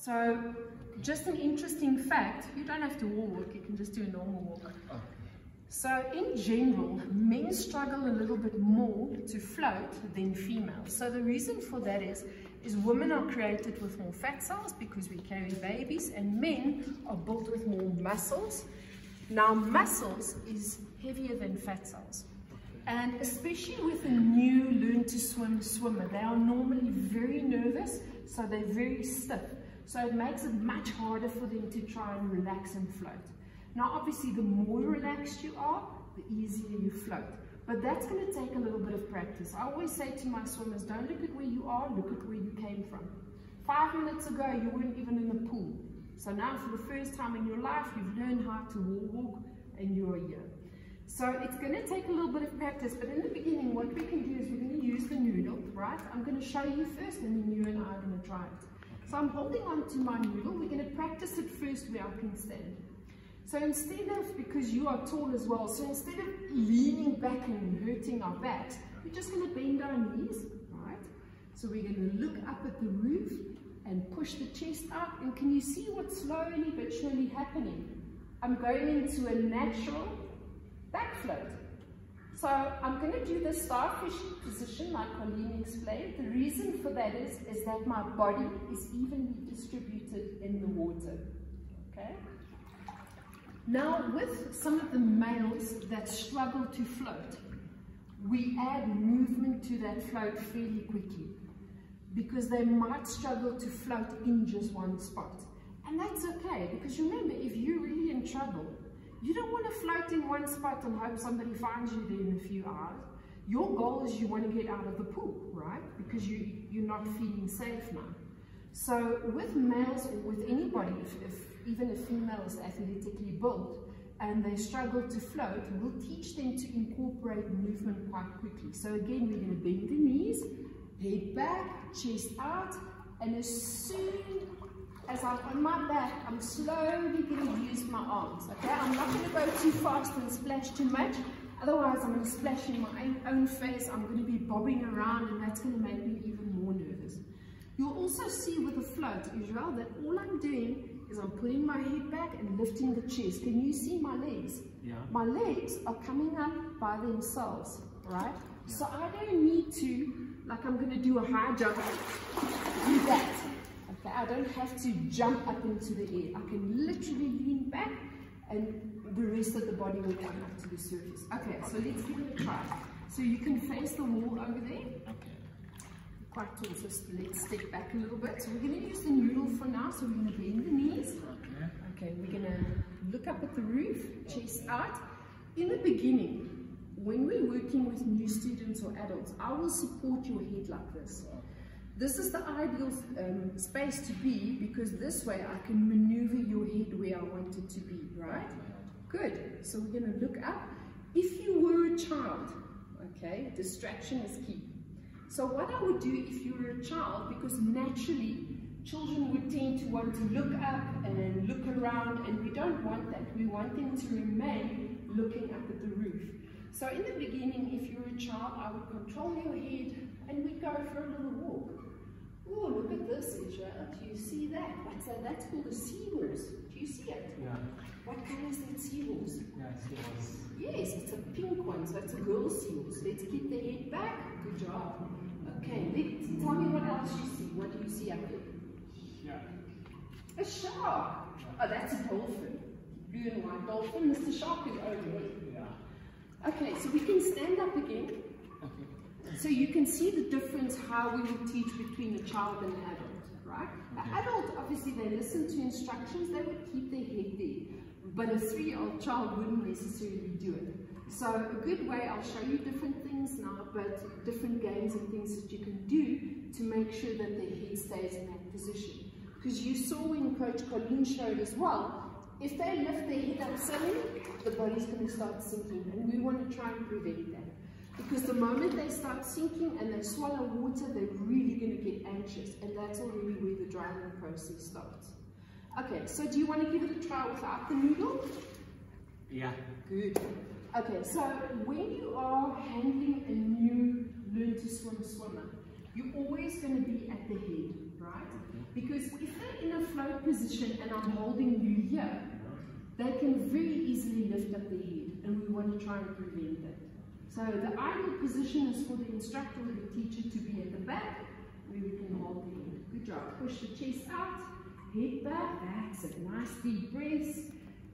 So, just an interesting fact, you don't have to walk, you can just do a normal walk. So, in general, men struggle a little bit more to float than females. So, the reason for that is women are created with more fat cells because we carry babies, and men are built with more muscles. Now, muscles is heavier than fat cells. And especially with a new learn to swim swimmer, they are normally very nervous, so they're very stiff. So it makes it much harder for them to try and relax and float. Now obviously the more relaxed you are, the easier you float. But that's going to take a little bit of practice. I always say to my swimmers, don't look at where you are, look at where you came from. 5 minutes ago you weren't even in the pool. So now for the first time in your life, you've learned how to walk and you're here. So it's going to take a little bit of practice, but in the beginning what we can do is we're going to use the noodle, right? I'm going to show you first and then you and I are going to try it. So I'm holding on to my noodle. We're going to practice it first where I can stand. So instead of, because you are tall as well, so instead of leaning back and hurting our backs, we're just going to bend our knees, right? So we're going to look up at the roof and push the chest out. And can you see what's slowly but surely happening? I'm going into a natural back float. So I'm going to do the starfish position like Carien explained. The reason for that is that my body is evenly distributed in the water. Okay? Now with some of the males that struggle to float, we add movement to that float fairly quickly because they might struggle to float in just one spot. And that's okay, because remember, if you're really in trouble, you don't want to float in one spot and hope somebody finds you there in a few hours. Your goal is you want to get out of the pool, right? Because you're not feeling safe now. So with males or with anybody, even if female is athletically built and they struggle to float, we'll teach them to incorporate movement quite quickly. So again, we're going to bend the knees, head back, chest out, and as soon as I'm on my back, I'm slowly going to use my arms, okay? I'm not going to go too fast and splash too much, otherwise I'm going to splash in my own face, I'm going to be bobbing around, and that's going to make me even more nervous. You'll also see with the float, Israel, that all I'm doing is I'm putting my head back and lifting the chest. Can you see my legs? Yeah. My legs are coming up by themselves, right? Yeah. So I don't need to, like I'm going to do a high jump, do that. Okay, I don't have to jump up into the air. I can literally lean back and the rest of the body will come up to the surface. Okay, so let's give it a try. So you can face the wall over there. Okay. Quite tall, so let's step back a little bit. So we're going to use the noodle for now. So we're going to bend the knees. Okay, we're going to look up at the roof, chest out. In the beginning, when we're working with new students or adults, I will support your head like this. This is the ideal space to be, because this way I can maneuver your head where I want it to be, right? Good. So we're going to look up. If you were a child, okay, distraction is key. So what I would do if you were a child, because naturally children would tend to want to look up and look around, and we don't want that. We want them to remain looking up at the roof. So in the beginning, if you're a child, I would control your head and we'd go for a little walk. Oh, look at this, Israel. Do you see that? What's that? That's called a seahorse. Do you see it? Yeah. What color is that seahorse? Yeah, seahorse. Yes, it's a pink one, so it's a girl seahorse. Let's keep the head back. Good job. Okay, tell me what else you see. What do you see up there? Yeah. A shark. Oh, that's a dolphin. Blue and white dolphin. Mr. Shark is over there. Yeah. Okay, so we can stand up again. Okay. So you can see the difference how we will teach between a child and an adult, right? Okay. An adult, obviously, they listen to instructions, they would keep their head there. But a 3-year-old child wouldn't necessarily do it. So a good way, I'll show you different things now, but different games and things that you can do to make sure that their head stays in that position. Because you saw when Coach Colleen showed as well, if they lift their head up suddenly, the body's going to start sinking, and we want to try and prevent that. Because the moment they start sinking and they swallow water, they're really going to get anxious, and that's already where the drowning process starts. Okay, so do you want to give it a try without the noodle? Yeah. Good. Okay, so when you are handling a new learn to swim swimmer, you're always going to be at the head, right? Because if they're in a float position and I'm holding you here, they can very easily lift up their head, and we want to try and prevent that. So the ideal position is for the instructor or the teacher to be at the back, where we can hold the head. Good job. Push the chest out, head back. That's it. Nice deep breaths.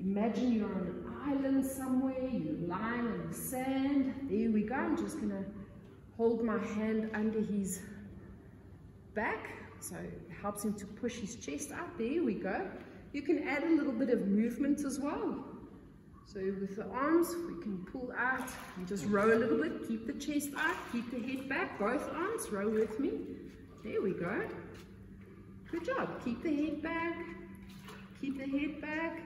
Imagine you're on an island somewhere, you're lying on the sand. There we go. I'm just going to hold my hand under his back, so it helps him to push his chest out. There we go. You can add a little bit of movement as well. So with the arms, we can pull out and just row a little bit. Keep the chest out, keep the head back. Both arms, row with me. There we go. Good job. Keep the head back. Keep the head back.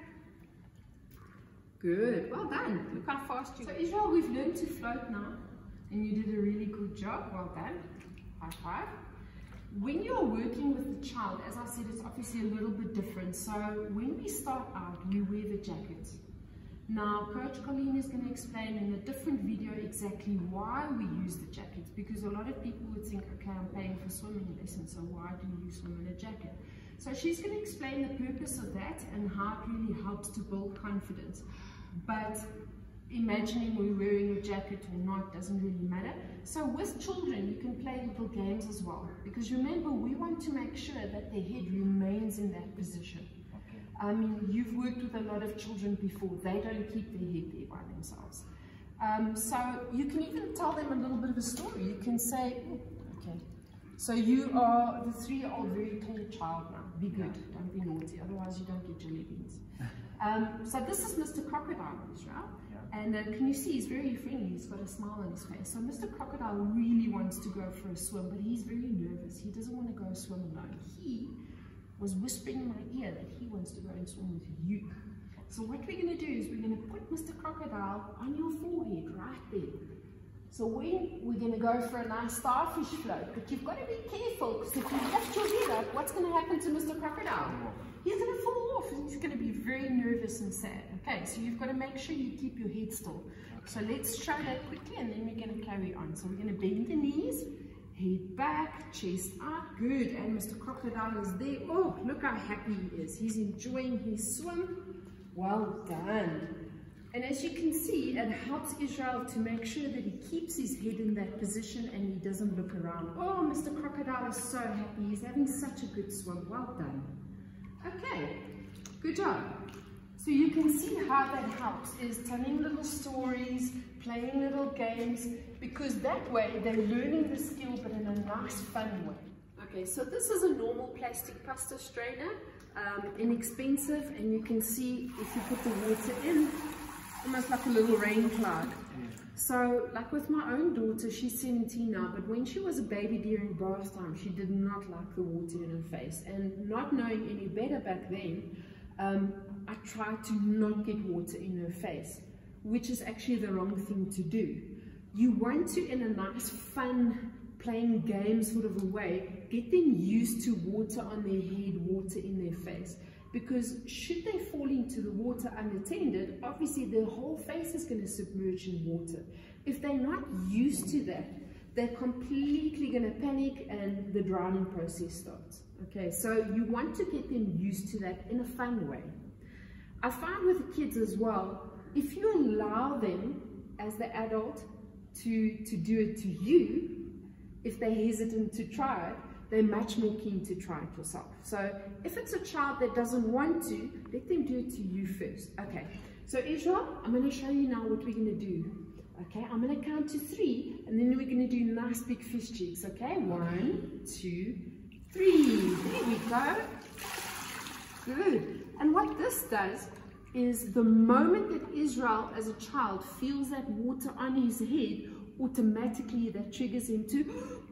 Good. Well done. Look how fast you. So Israel, we've learned to float now, and you did a really good job. Well done. High five. When you're working with the child, as I said, it's obviously a little bit different. So when we start out, we wear the jacket. Now, Coach Carien is going to explain in a different video exactly why we use the jackets, because a lot of people would think, okay, I'm paying for swimming lessons, so why do you swim in a jacket? So she's going to explain the purpose of that and how it really helps to build confidence. But imagining we're wearing a jacket or not doesn't really matter. So with children, you can play little games as well, because remember, we want to make sure that their head remains in that position. I mean, you've worked with a lot of children before. They don't keep their head there by themselves. So you can even tell them a little bit of a story. You can say, okay, so you are the 3-year-old very tall child now. Be good, don't be naughty, otherwise you don't get jelly beans. So this is Mr. Crocodile, Israel. And can you see he's very friendly, he's got a smile on his face. So Mr. Crocodile really wants to go for a swim, but he's very nervous. He doesn't want to go swim alone. He was whispering in my ear that he wants to go and swim with you. So what we're going to do is we're going to put Mr. Crocodile on your forehead right there. So we're going to go for a nice starfish float, but you've got to be careful, because if you lift your head up, what's going to happen to Mr. Crocodile? He's going to fall off, and he's going to be very nervous and sad. Okay, so you've got to make sure you keep your head still. So let's show that quickly, and then we're going to carry on. So we're going to bend the knees, head back, chest out, good, and Mr. Crocodile is there. Oh, look how happy he is. He's enjoying his swim. Well done. And as you can see, it helps Israel to make sure that he keeps his head in that position and he doesn't look around. Oh, Mr. Crocodile is so happy. He's having such a good swim. Well done. Okay, good job. So you can see how that helps, is telling little stories, playing little games, because that way they're learning the skill, but in a nice, fun way. Okay, so this is a normal plastic pasta strainer, inexpensive, and you can see if you put the water in, almost like a little rain cloud. So, like with my own daughter, she's 17 now, but when she was a baby during bath time, she did not like the water in her face. And not knowing any better back then, I tried to not get water in her face, which is actually the wrong thing to do. You want to, in a nice, fun, playing game sort of a way, get them used to water on their head, water in their face. Because should they fall into the water unattended, obviously their whole face is going to submerge in water. If they're not used to that, they're completely going to panic and the drowning process starts. Okay, so you want to get them used to that in a fun way. I find with the kids as well, if you allow them as the adult to do it to you, if they're hesitant to try it, they're much more keen to try it yourself. So if it's a child that doesn't want to, let them do it to you first. Okay, so Israel, I'm going to show you now what we're going to do. Okay, I'm going to count to 3, and then we're going to do nice big fish cheeks. Okay, 1, 2, 3. There we go. Good. And what this does is the moment that Israel as a child feels that water on his head, automatically that triggers him to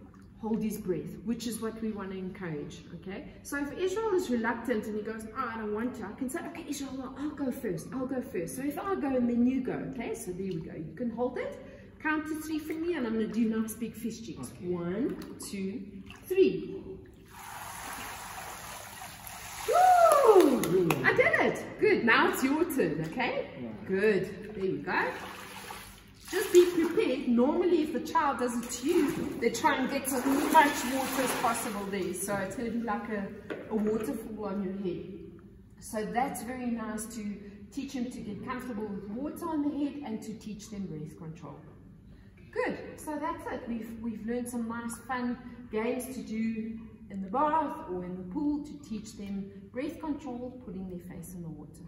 hold his breath, which is what we want to encourage. Okay, so if Israel is reluctant and he goes, oh, I don't want to, I can say, okay, Israel, well, I'll go first. So if I go and then you go, okay, so there we go. You can hold it, count to 3 for me, and I'm going to do nice big fish cheeks. Okay. 1, 2, 3. Woo! I did it. Good. Now it's your turn. Okay. Yeah. Good. There you go. just be prepared. Normally, if the child does it to you, they try and get as much water as possible there. So it's going to be like a waterfall on your head. So that's very nice to teach them to get comfortable with water on the head and to teach them breath control. Good, so that's it. We've learned some nice fun games to do in the bath or in the pool to teach them breath control, putting their face in the water.